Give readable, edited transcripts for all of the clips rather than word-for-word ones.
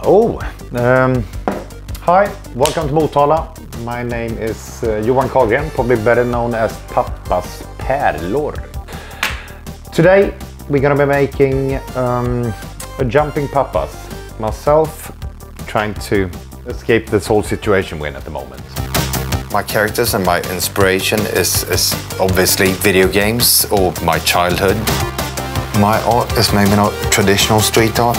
Hi, welcome to Motala. My name is Johan Karlgren, probably better known as Pappas Pärlor. Today we're gonna be making a jumping Pappas. Myself trying to escape this whole situation we're in at the moment. My characters and my inspiration is obviously video games or my childhood. My art is maybe not traditional street art.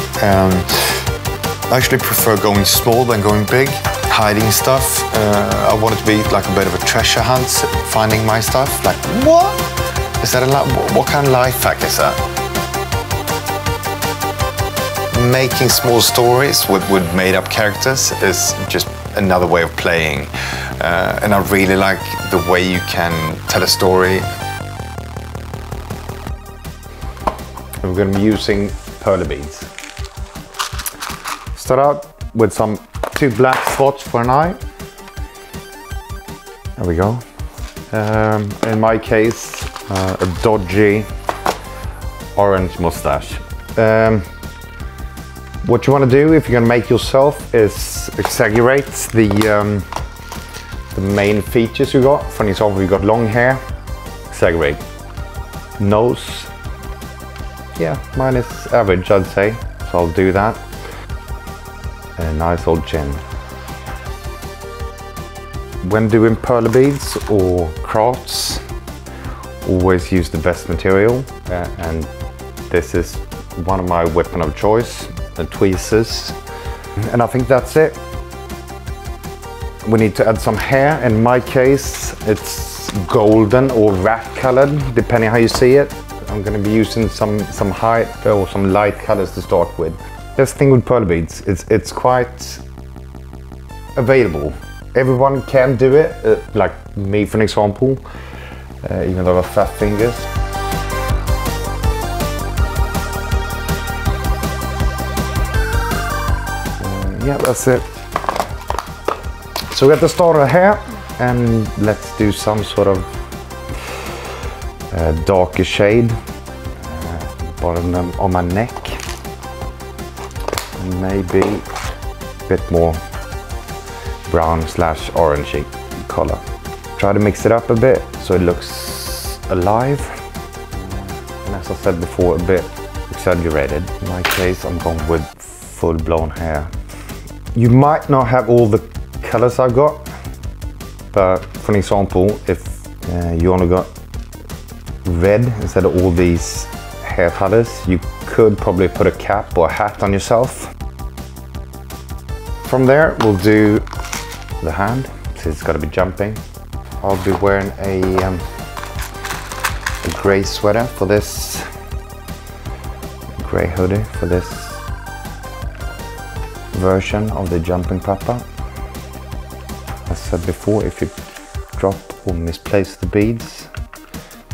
I actually prefer going small than going big, hiding stuff. I want it to be like a bit of a treasure hunt, finding my stuff. Like, what? Is that what kind of life hack is that? Making small stories with made-up characters is just another way of playing. And I really like the way you can tell a story. We're going to be using Pärlor beads. Start out with two black spots for an eye. There we go. In my case, a dodgy orange mustache. What you want to do if you're going to make yourself is exaggerate the main features you got. For example, you got long hair, exaggerate. Nose, yeah, mine is average, I'd say, so I'll do that. A nice old chin. When doing Pärlor beads or crafts, always use the best material, and this is one of my weapon of choice, the tweezers. And I think that's it. We need to add some hair. In my case, it's golden or rat colored, depending how you see it. I'm going to be using some high or some light colors to start with. This thing with Pärlor beads, it's quite available. Everyone can do it, like me for an example, even though I have fat fingers. Yeah, that's it. So we got the starter here, and let's do some sort of darker shade, bottom on my neck, and maybe a bit more brown / orangey color. Try to mix it up a bit so it looks alive, and as I said before, a bit exaggerated. In my case, I'm going with full-blown hair. You might not have all the colors I've got, but for example, if you only got red instead of all these hair colors, you could probably put a cap or a hat on yourself. From there, we'll do the hand, so it's got to be jumping. I'll be wearing a grey sweater for this, grey hoodie for this version of the jumping Papa. As I said before, if you drop or misplace the beads,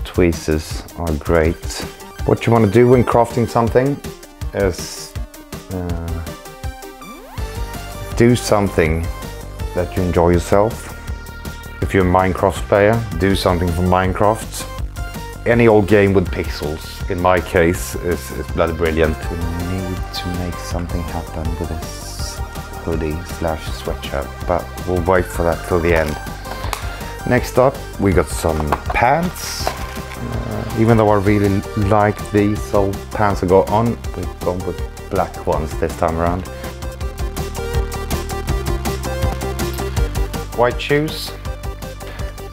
tweezers are great. What you want to do when crafting something is do something that you enjoy yourself. If you're a Minecraft player, do something for Minecraft. Any old game with pixels, in my case, is bloody brilliant. We need to make something happen with this hoodie / sweatshirt, but we'll wait for that till the end. Next up, we got some pants. Even though I really like these old pants I got on, we've gone with black ones this time around. White shoes,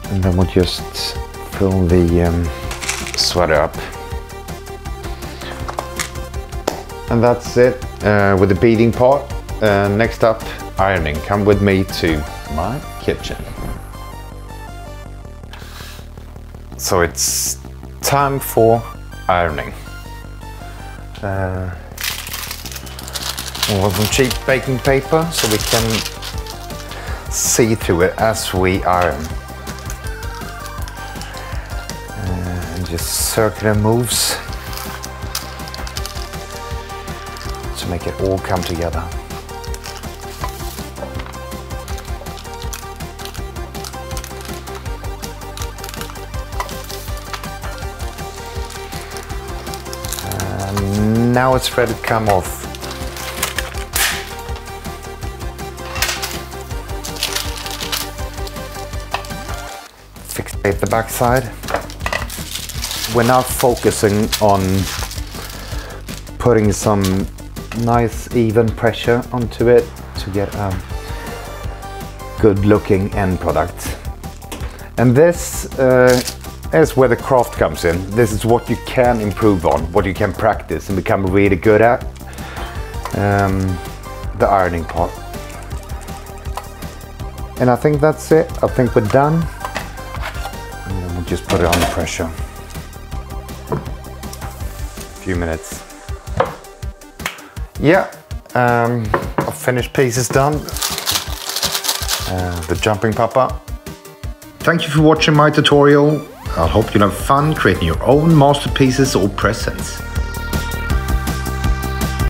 and then we'll just fill the sweater up. And that's it with the beading part. Next up, ironing. Come with me to my kitchen. So it's time for ironing. We want some cheap baking paper so we can see through it as we iron. And just circular moves to make it all come together. And now it's ready to come off. At the back side, we're now focusing on putting some nice even pressure onto it to get a good looking end product. And this is where the craft comes in. This is what you can improve on, what you can practice and become really good at. The ironing part. And I think that's it. I think we're done. And then we'll just put it under pressure. A few minutes. Yeah, our finished piece is done. The jumping Papa. Thank you for watching my tutorial. I hope you'll have fun creating your own masterpieces or presents.